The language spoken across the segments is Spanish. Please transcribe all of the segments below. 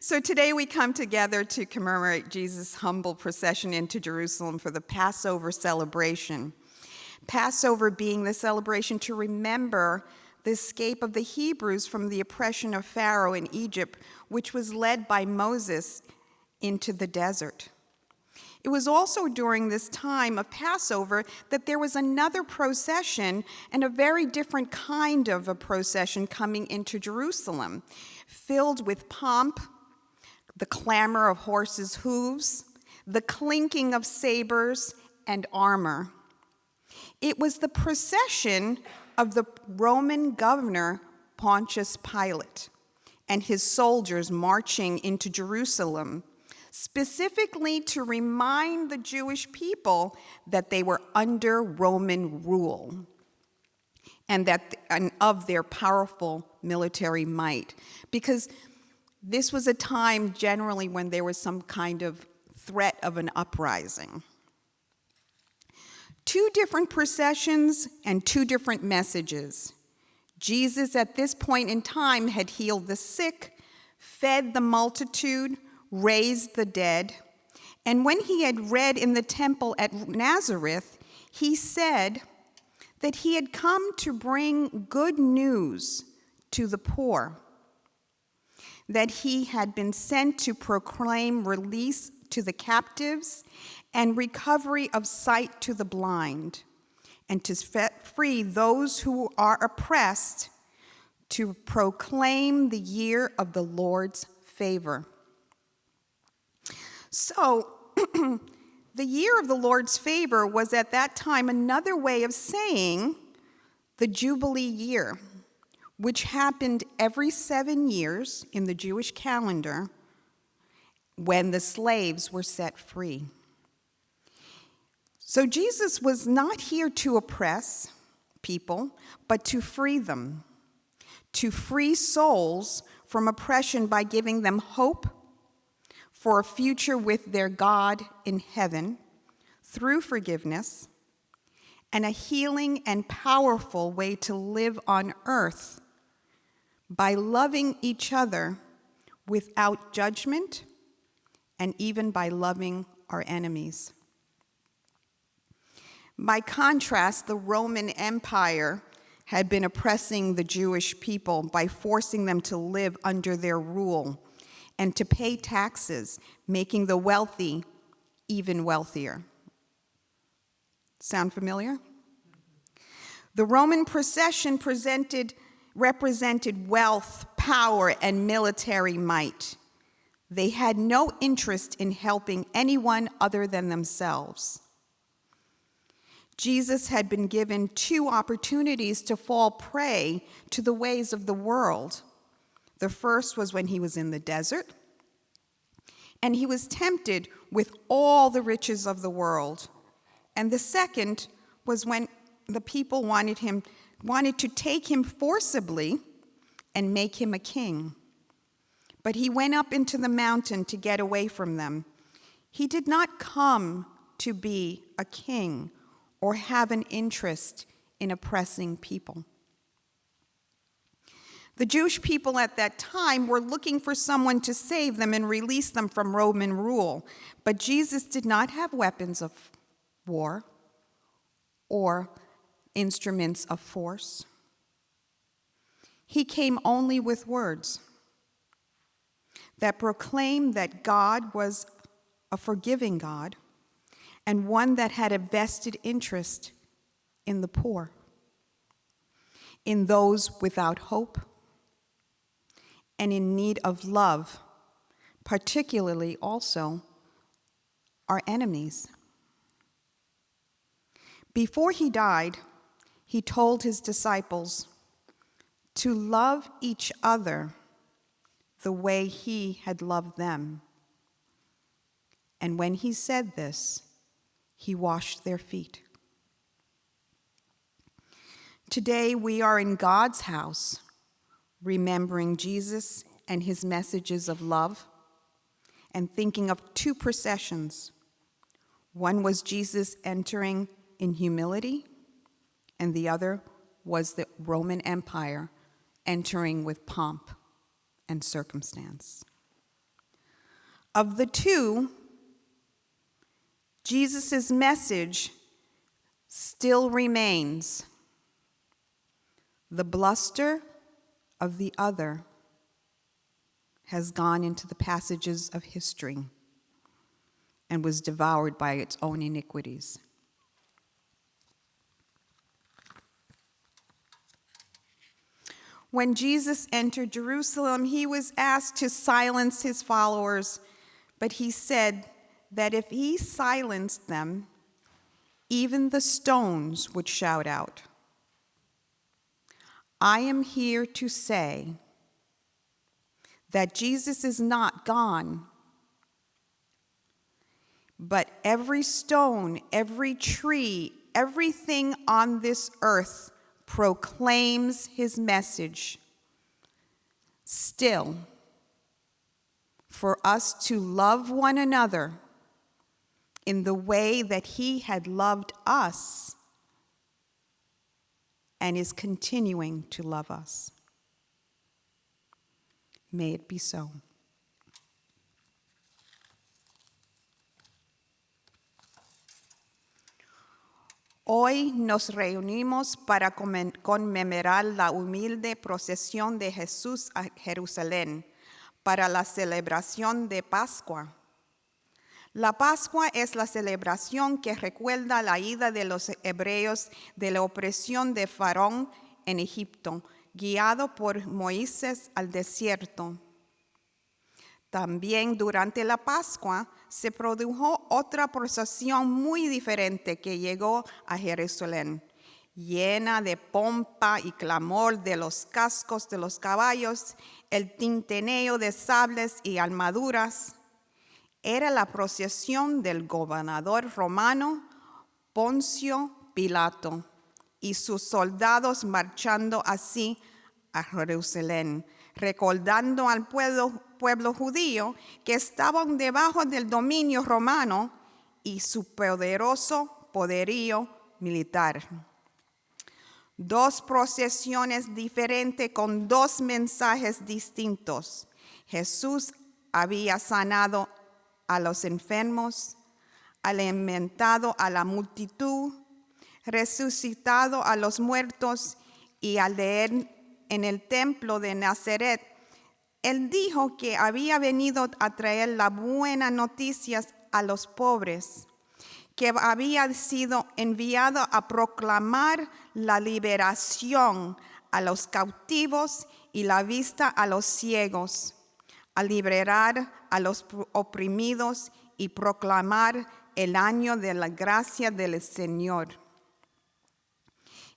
So today we come together to commemorate Jesus' humble procession into Jerusalem for the Passover celebration. Passover being the celebration to remember the escape of the Hebrews from the oppression of Pharaoh in Egypt, which was led by Moses into the desert. It was also during this time of Passover that there was another procession, and a very different kind of a procession coming into Jerusalem, filled with pomp, the clamor of horses' hooves, the clinking of sabers and armor. It was the procession of the Roman governor Pontius Pilate and his soldiers marching into Jerusalem, specifically to remind the Jewish people that they were under Roman rule and of their powerful military might. Because this was a time generally when there was some kind of threat of an uprising. Two different processions and two different messages. Jesus at this point in time had healed the sick, fed the multitude, raised the dead, and when he had read in the temple at Nazareth, he said that he had come to bring good news to the poor, that he had been sent to proclaim release to the captives and recovery of sight to the blind, and to set free those who are oppressed, to proclaim the year of the Lord's favor. So, the year of the Lord's favor was at that time another way of saying the Jubilee year, which happened every 7 years in the Jewish calendar when the slaves were set free. So Jesus was not here to oppress people, but to free them, to free souls from oppression by giving them hope for a future with their God in heaven through forgiveness, and a healing and powerful way to live on earth by loving each other without judgment, and even by loving our enemies. By contrast, the Roman Empire had been oppressing the Jewish people by forcing them to live under their rule and to pay taxes, making the wealthy even wealthier. Sound familiar? The Roman procession represented wealth, power, and military might. They had no interest in helping anyone other than themselves. Jesus had been given two opportunities to fall prey to the ways of the world. The first was when he was in the desert, and he was tempted with all the riches of the world. And the second was when the people wanted to take him forcibly and make him a king. But he went up into the mountain to get away from them. He did not come to be a king or have an interest in oppressing people. The Jewish people at that time were looking for someone to save them and release them from Roman rule, but Jesus did not have weapons of war or instruments of force. He came only with words that proclaimed that God was a forgiving God and one that had a vested interest in the poor, in those without hope, and in need of love, particularly also our enemies. Before he died, he told his disciples to love each other the way he had loved them. And when he said this, he washed their feet. Today we are in God's house, remembering Jesus and his messages of love, and thinking of two processions. One was Jesus entering in humility, and the other was the Roman Empire entering with pomp and circumstance. Of the two, Jesus' message still remains. The bluster of the other has gone into the passages of history and was devoured by its own iniquities. When Jesus entered Jerusalem, he was asked to silence his followers, but he said that if he silenced them, even the stones would shout out. I am here to say that Jesus is not gone, but every stone, every tree, everything on this earth proclaims his message. Still, for us to love one another in the way that he had loved us and is continuing to love us. May it be so. Hoy nos reunimos para conmemorar la humilde procesión de Jesús a Jerusalén para la celebración de Pascua. La Pascua es la celebración que recuerda la ida de los hebreos de la opresión de Faraón en Egipto, guiado por Moisés al desierto. También durante la Pascua se produjo otra procesión muy diferente que llegó a Jerusalén, llena de pompa y clamor de los cascos de los caballos, el tintineo de sables y armaduras. Era la procesión del gobernador romano Poncio Pilato y sus soldados marchando así a Jerusalén, recordando al pueblo judío que estaban debajo del dominio romano y su poderoso poderío militar. Dos procesiones diferentes con dos mensajes distintos. Jesús había sanado a los enfermos, alimentado a la multitud, resucitado a los muertos, y al leer en el templo de Nazaret, él dijo que había venido a traer las buenas noticias a los pobres, que había sido enviado a proclamar la liberación a los cautivos y la vista a los ciegos, a liberar a los oprimidos y proclamar el año de la gracia del Señor.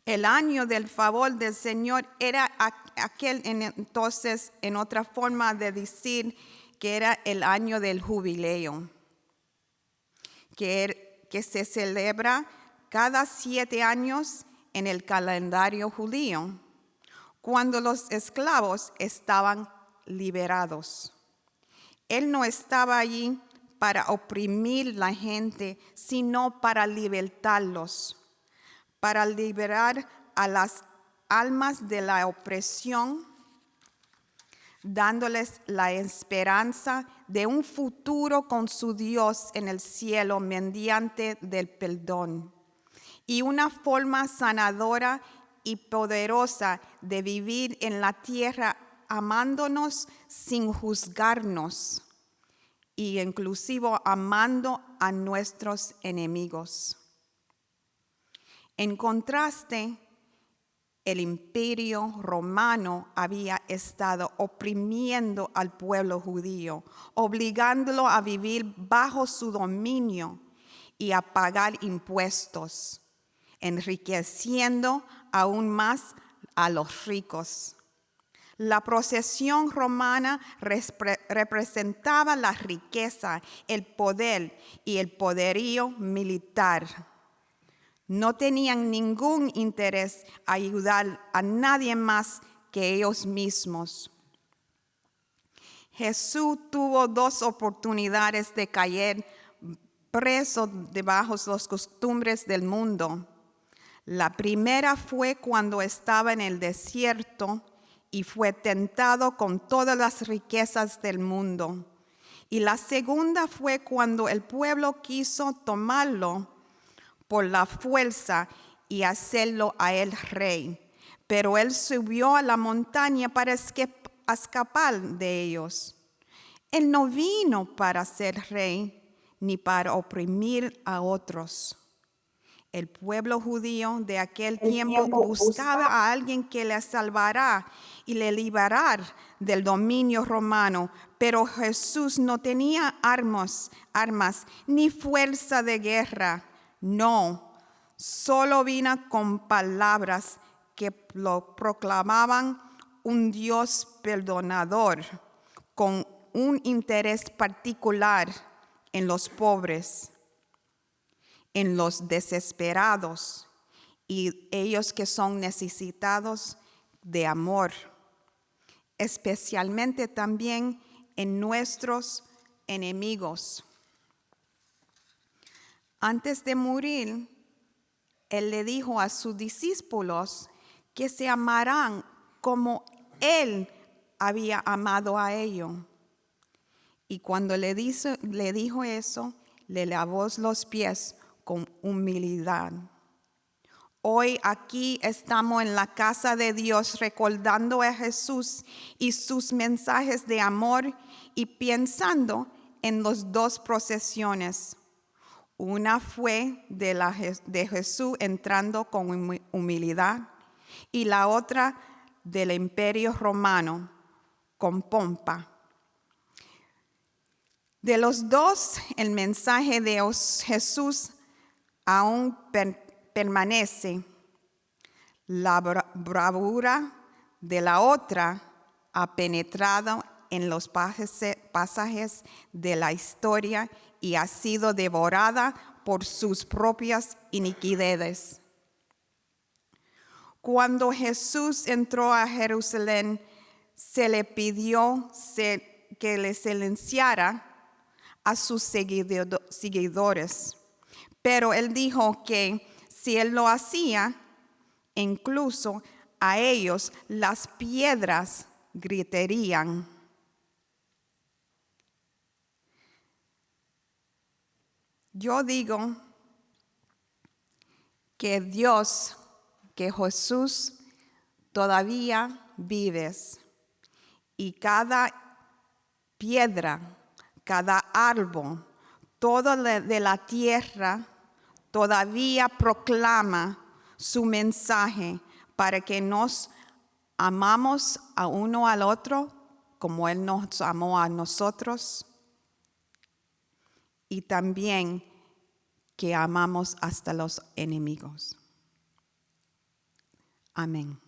El año del favor del Señor era aquel entonces, en otra forma de decir, que era el año del jubileo, que se celebra cada 7 años en el calendario judío, cuando los esclavos estaban liberados. Él no estaba allí para oprimir la gente, sino para libertarlos, para liberar a las almas de la opresión, dándoles la esperanza de un futuro con su Dios en el cielo mediante del perdón, y una forma sanadora y poderosa de vivir en la tierra, amándonos sin juzgarnos, y inclusive amando a nuestros enemigos. En contraste, el imperio romano había estado oprimiendo al pueblo judío, obligándolo a vivir bajo su dominio y a pagar impuestos, enriqueciendo aún más a los ricos. La procesión romana representaba la riqueza, el poder y el poderío militar. No tenían ningún interés en ayudar a nadie más que ellos mismos. Jesús tuvo 2 oportunidades de caer preso debajo de las costumbres del mundo. La primera fue cuando estaba en el desierto y fue tentado con todas las riquezas del mundo, Y la segunda fue cuando el pueblo quiso tomarlo por la fuerza y hacerlo a él rey. Pero él subió a la montaña para escapar de ellos. Él no vino para ser rey ni para oprimir a otros. El pueblo judío de aquel tiempo buscaba a alguien que le salvara y le librara del dominio romano, pero Jesús no tenía armas ni fuerza de guerra. No, solo vino con palabras que lo proclamaban un Dios perdonador, con un interés particular en los pobres, en los desesperados y ellos que son necesitados de amor, especialmente también en nuestros enemigos. Antes de morir, él le dijo a sus discípulos que se amarán como él había amado a ellos. Y cuando le dijo eso, le lavó los pies con humildad. Hoy aquí estamos en la casa de Dios recordando a Jesús y sus mensajes de amor y pensando en las dos procesiones. Una fue de Jesús entrando con humildad y la otra del Imperio Romano con pompa. De los dos, el mensaje de Jesús aún permanece. La bravura de la otra ha penetrado en los pasajes de la historia y ha sido devorada por sus propias iniquidades. Cuando Jesús entró a Jerusalén, se le pidió que le silenciara a sus seguidores. Pero él dijo que si él lo hacía, incluso a ellos las piedras gritarían. Yo digo que Dios, que Jesús todavía vives y cada piedra, cada árbol, todo de la tierra todavía proclama su mensaje para que nos amamos a uno al otro como Él nos amó a nosotros y también que amamos hasta los enemigos. Amén.